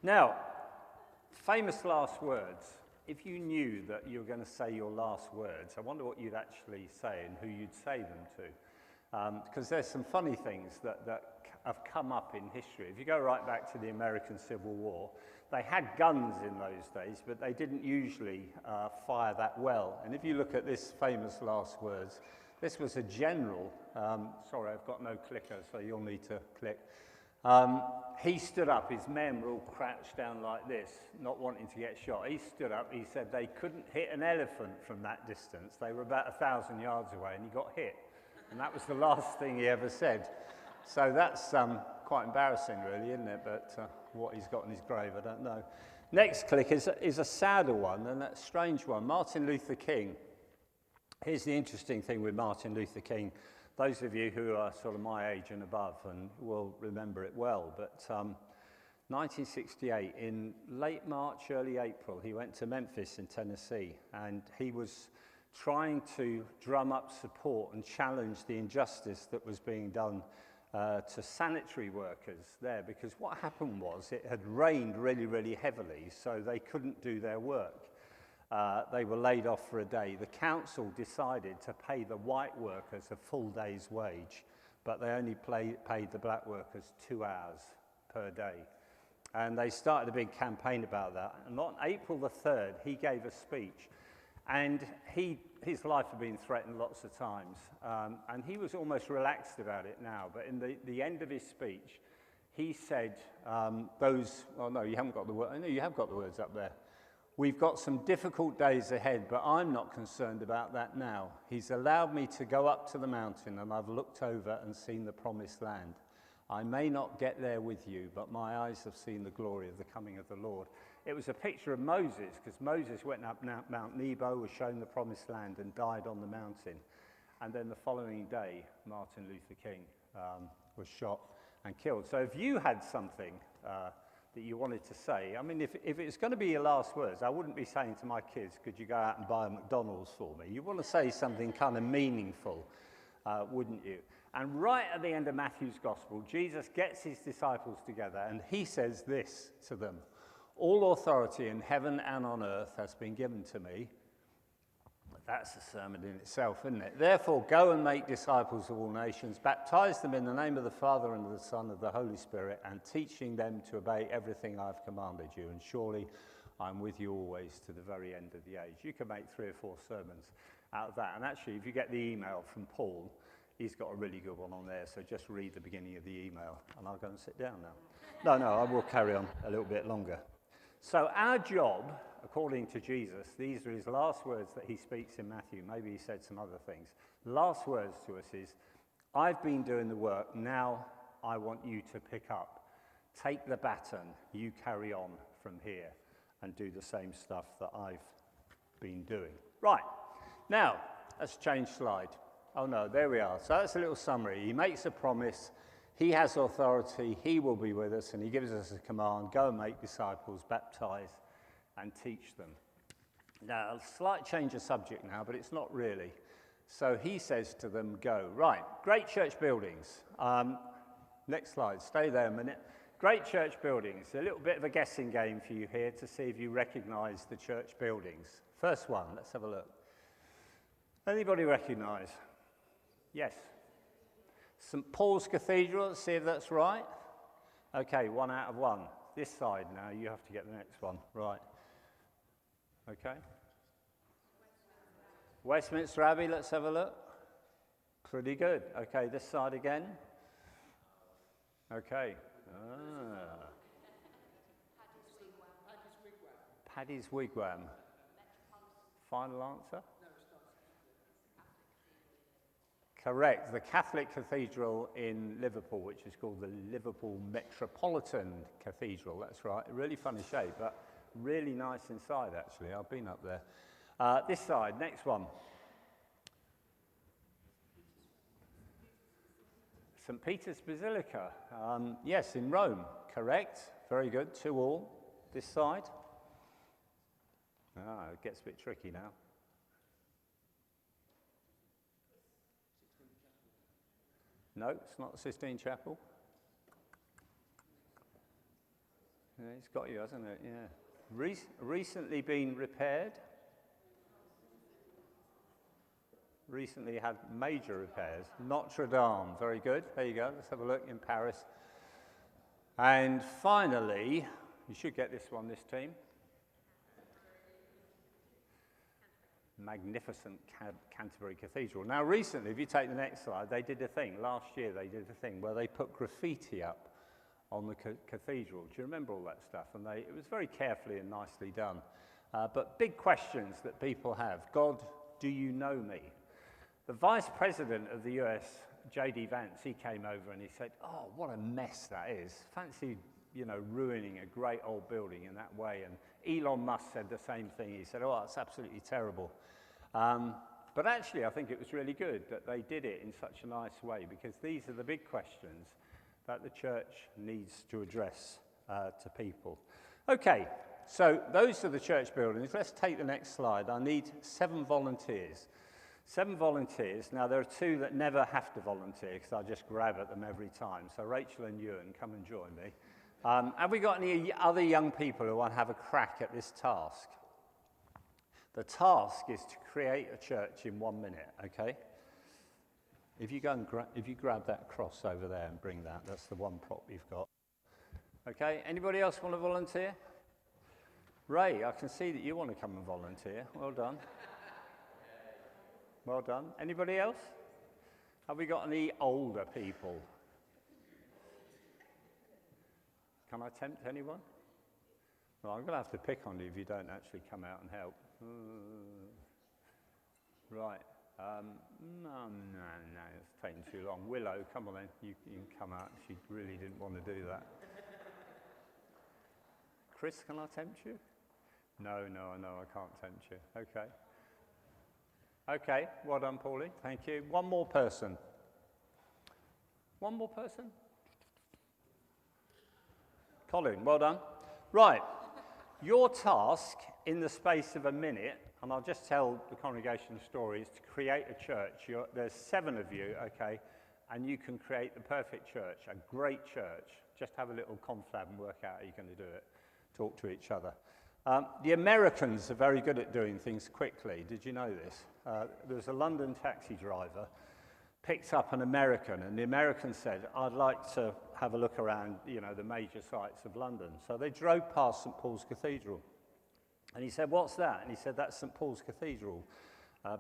Now, famous last words. If you knew that you were going to say your last words, I wonder what you'd actually say and who you'd say them to. Because there's some funny things that have come up in history. If you go right back to the American Civil War, they had guns in those days, but they didn't usually fire that well. And if you look at this famous last words, this was a general, sorry, I've got no clicker, so you'll need to click. He stood up, his men were all crouched down like this, not wanting to get shot. He stood up, he said they couldn't hit an elephant from that distance. They were about 1,000 yards away and he got hit. And that was the last thing he ever said. So that's quite embarrassing really, isn't it? But what he's got in his grave, I don't know. Next click is a sadder one and a strange one. Martin Luther King. Here's the interesting thing with Martin Luther King. Those of you who are sort of my age and above and will remember it well, but 1968, in late March, early April, he went to Memphis in Tennessee, and he was trying to drum up support and challenge the injustice that was being done to sanitary workers there, because what happened was it had rained really, really heavily, so they couldn't do their work. They were laid off for a day. The council decided to pay the white workers a full day's wage, but they only paid the black workers 2 hours per day. And they started a big campaign about that. And on April the 3rd, he gave a speech. And his life had been threatened lots of times. And he was almost relaxed about it now. But in the end of his speech, he said, oh no, you haven't got the word. No, you have got the words up there. We've got some difficult days ahead, but I'm not concerned about that now. He's allowed me to go up to the mountain, and I've looked over and seen the promised land. I may not get there with you, but my eyes have seen the glory of the coming of the Lord. It was a picture of Moses, because Moses went up Mount Nebo, was shown the promised land, and died on the mountain. And then the following day, Martin Luther King was shot and killed. So if you had something that you wanted to say, I mean, if it's going to be your last words, I wouldn't be saying to my kids, could you go out and buy a McDonald's for me? You want to say something kind of meaningful, wouldn't you? And right at the end of Matthew's Gospel, Jesus gets his disciples together and he says this to them: all authority in heaven and on earth has been given to me. That's a sermon in itself, isn't it? Therefore, go and make disciples of all nations, baptize them in the name of the Father and of the Son and of the Holy Spirit, and teaching them to obey everything I've commanded you. And surely I'm with you always to the very end of the age. You can make 3 or 4 sermons out of that. And actually, if you get the email from Paul, he's got a really good one on there. So just read the beginning of the email. And I'll go and sit down now. No, I will carry on a little bit longer. So our job, according to Jesus, these are his last words that he speaks in Matthew. Maybe he said some other things. Last words to us is, I've been doing the work, now I want you to pick up. Take the baton, you carry on from here and do the same stuff that I've been doing. Right, now, let's change slide. Oh no, there we are. So that's a little summary. He makes a promise. He has authority, he will be with us, and he gives us a command: go and make disciples, baptize, and teach them. Now, a slight change of subject now, but it's not really. So he says to them, go. Right, great church buildings. Next slide, stay there a minute. Great church buildings. A little bit of a guessing game for you here to see if you recognize the church buildings. First one, let's have a look. Anybody recognize? Yes. St. Paul's Cathedral, let's see if that's right. Okay, 1 out of 1. This side now, you have to get the next one. Right. Okay. Westminster Abbey, let's have a look. Pretty good. Okay, this side again. Okay. Paddy's Wigwam. Final answer? Correct. The Catholic Cathedral in Liverpool, which is called the Liverpool Metropolitan Cathedral. That's right. Really funny shape, but really nice inside, actually. I've been up there. This side, next one. St. Peter's Basilica. Yes, in Rome. Correct. Very good. 2-2. This side. It gets a bit tricky now. No, it's not the Sistine Chapel. Yeah, it's got you, hasn't it? Yeah. Recently been repaired. Recently had major repairs. Notre Dame, very good. There you go. Let's have a look in Paris. And finally, you should get this one, this team. Magnificent Canterbury Cathedral. Now, recently, if you take the next slide, they did a thing. Last year, they did a thing where they put graffiti up on the cathedral. Do you remember all that stuff? And it was very carefully and nicely done. But big questions that people have. God, do you know me? The Vice President of the US, J.D. Vance, he came over and he said, oh, what a mess that is. Fancy, ruining a great old building in that way. And Elon Musk said the same thing. He said, oh, it's absolutely terrible. But actually, I think it was really good that they did it in such a nice way, because these are the big questions that the church needs to address to people. Okay, so those are the church buildings. Let's take the next slide. I need 7 volunteers. 7 volunteers. Now, there are 2 that never have to volunteer because I just grab at them every time. So Rachel and Ewan, come and join me. Have we got any other young people who want to have a crack at this task? The task is to create a church in 1 minute, okay? If you go and if you grab that cross over there and bring that, that's the one prop you've got. Okay, anybody else want to volunteer? Ray, I can see that you want to come and volunteer. Well done. Well done. Anybody else? Have we got any older people? Can I tempt anyone? Well, I'm going to have to pick on you if you don't actually come out and help. Right. No, it's taking too long. Willow, come on then. You can come out. She really didn't want to do that. Chris, can I tempt you? No, I can't tempt you. Okay. Okay, well done, Paulie. Thank you. One more person. One more person? Colin, well done. Right, your task in the space of a minute, and I'll just tell the congregation the story, is to create a church. There's 7 of you, okay, and you can create the perfect church, a great church. Just have a little confab and work out how you're going to do it. Talk to each other. The Americans are very good at doing things quickly. Did you know this? There was a London taxi driver, picked up an American, and the American said, I'd like to have a look around, the major sites of London. So they drove past St. Paul's Cathedral. And he said, what's that? And he said, that's St. Paul's Cathedral,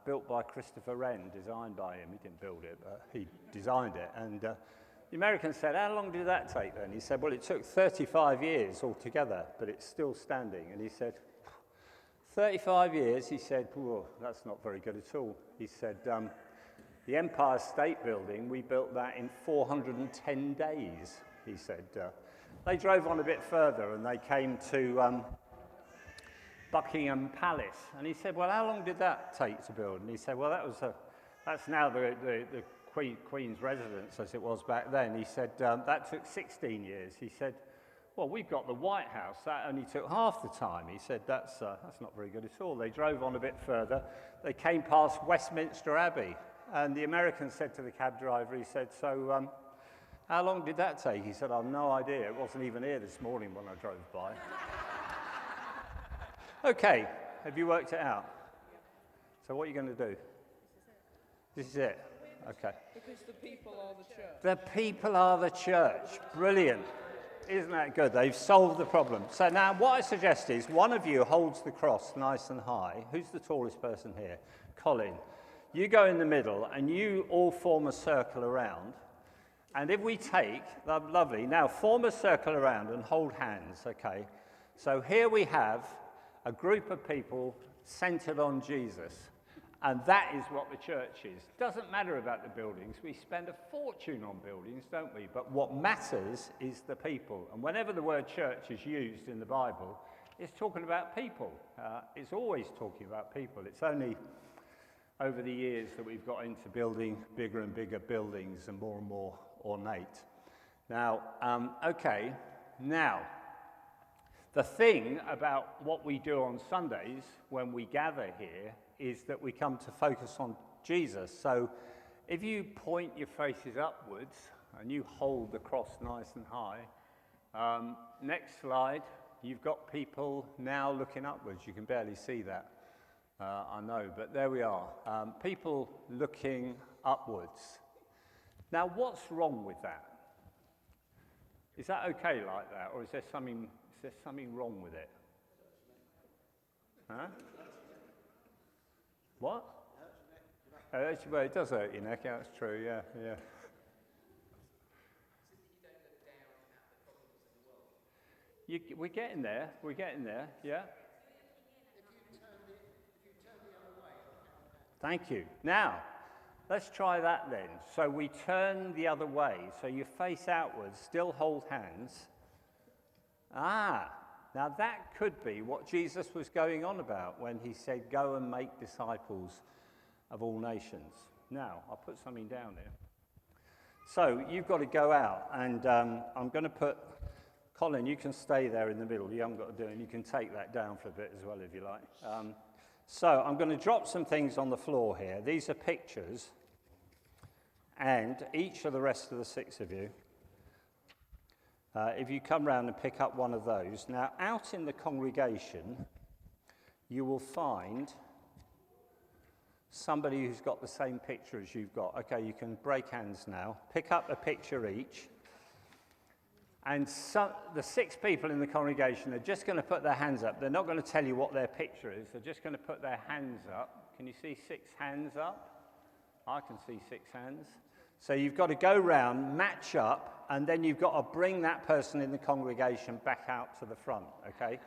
built by Christopher Wren, designed by him. He didn't build it, but he designed it. And the American said, how long did that take then? He said, well, it took 35 years altogether, but it's still standing. And he said, 35 years? He said, whoa, that's not very good at all. He said, the Empire State Building, we built that in 410 days, he said. They drove on a bit further and they came to Buckingham Palace. And he said, well, how long did that take to build? And he said, well, that's now the Queen's residence as it was back then. He said, that took 16 years. He said, well, we've got the White House. That only took half the time. He said, that's not very good at all. They drove on a bit further. They came past Westminster Abbey. And the American said to the cab driver, he said, so how long did that take? He said, I've no idea. It wasn't even here this morning when I drove by. Okay, have you worked it out? So what are you going to do? This is it. Okay. Because the people are the church. The people are the church. Brilliant. Isn't that good? They've solved the problem. So now what I suggest is one of you holds the cross nice and high. Who's the tallest person here? Colin. You go in the middle and you all form a circle around. And if we take, lovely, now form a circle around and hold hands, okay? So here we have a group of people centered on Jesus. And that is what the church is. Doesn't matter about the buildings. We spend a fortune on buildings, don't we? But what matters is the people. And whenever the word church is used in the Bible, it's talking about people. It's always talking about people. It's only over the years that we've got into building bigger and bigger buildings and more ornate. Now, okay, now, the thing about what we do on Sundays when we gather here is that we come to focus on Jesus. So if you point your faces upwards and you hold the cross nice and high, Next slide. You've got people now looking upwards. You can barely see that, I know, but there we are. People looking upwards. Now, what's wrong with that? Is that okay like that, or is there something wrong with it? Huh? What? Well, it does hurt your neck. Yeah, that's true. Yeah, yeah. We're getting there. We're getting there. Yeah. Thank you. Now, let's try that then. So we turn the other way. So you face outwards, still hold hands. Now that could be what Jesus was going on about when he said, go and make disciples of all nations. Now, I'll put something down here. So you've got to go out, and I'm going to put, Colin, you can stay there in the middle. You haven't got to do it, and you can take that down for a bit as well if you like. So I'm going to drop some things on the floor here. These are pictures, and each of the rest of the 6 of you, if you come round and pick up one of those. Now, out in the congregation, you will find somebody who's got the same picture as you've got. Okay, you can break hands now. Pick up a picture each. And the 6 people in the congregation are just going to put their hands up. They're not going to tell you what their picture is. They're just going to put their hands up. Can you see 6 hands up? I can see 6 hands. So you've got to go round, match up, and then you've got to bring that person in the congregation back out to the front, okay?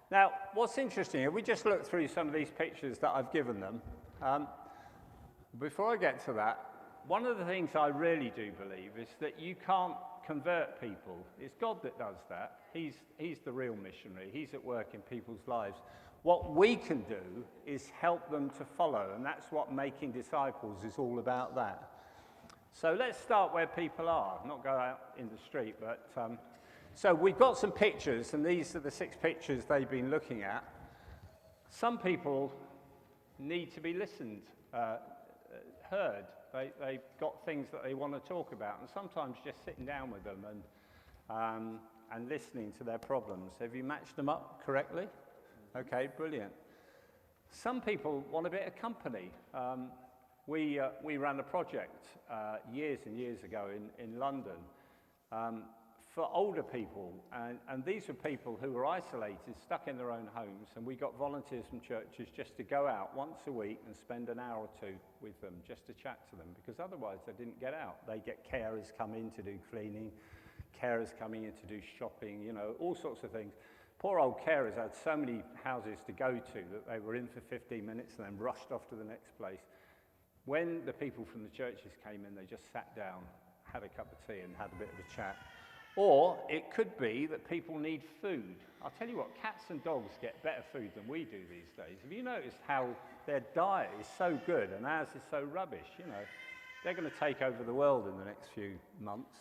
Now, what's interesting, if we just look through some of these pictures that I've given them, before I get to that, one of the things I really do believe is that you can't convert people. It's God that does that. He's the real missionary. He's at work in people's lives. What we can do is help them to follow, and that's what making disciples is all about that. So let's start where people are, not go out in the street, but so we've got some pictures, and these are the 6 pictures they've been looking at. Some people need to be listened, heard. They've got things that they want to talk about, and sometimes just sitting down with them and listening to their problems. Have you matched them up correctly? Okay, brilliant. Some people want a bit of company. We ran a project years and years ago in London for older people, and these were people who were isolated, stuck in their own homes, and we got volunteers from churches just to go out once a week and spend an hour or 2 with them, just to chat to them, because otherwise they didn't get out. They get carers come in to do cleaning, carers coming in to do shopping, you know, all sorts of things. Poor old carers had so many houses to go to that they were in for 15 minutes and then rushed off to the next place. When the people from the churches came in, they just sat down, had a cup of tea and had a bit of a chat. Or it could be that people need food. I'll tell you what, cats and dogs get better food than we do these days. Have you noticed how their diet is so good and ours is so rubbish? You know, they're going to take over the world in the next few months.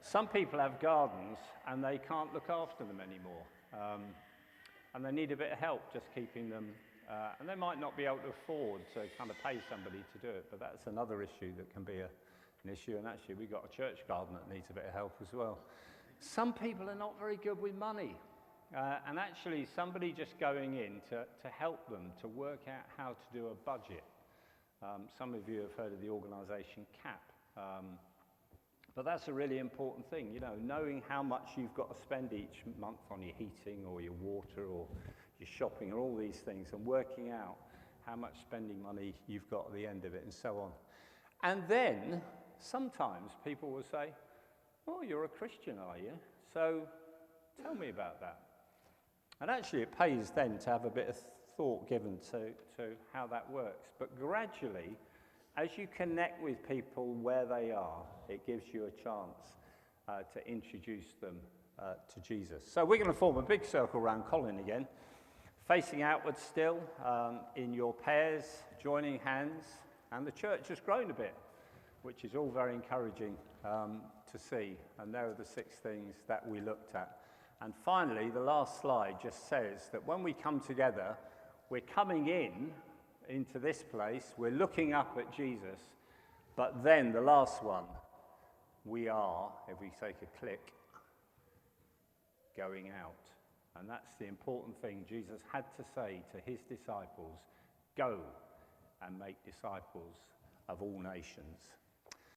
Some people have gardens and they can't look after them anymore. And they need a bit of help just keeping them, and they might not be able to afford to kind of pay somebody to do it, but that's another issue that can be an issue, and actually we've got a church garden that needs a bit of help as well. Some people are not very good with money, and actually somebody just going in to help them to work out how to do a budget. Some of you have heard of the organisation CAP, but that's a really important thing, you know, knowing how much you've got to spend each month on your heating or your water or your shopping or all these things, and working out how much spending money you've got at the end of it and so on. And then sometimes people will say, oh, you're a Christian, are you? So tell me about that. And actually it pays then to have a bit of thought given to how that works. But gradually, as you connect with people where they are, it gives you a chance to introduce them to Jesus. So we're going to form a big circle around Colin again, facing outwards still, in your pairs, joining hands, and the church has grown a bit, which is all very encouraging to see. And there are the 6 things that we looked at. And finally, the last slide just says that when we come together, we're coming into this place, we're looking up at Jesus, but then the last one, we are, if we take a click, going out. And that's the important thing Jesus had to say to his disciples: go and make disciples of all nations.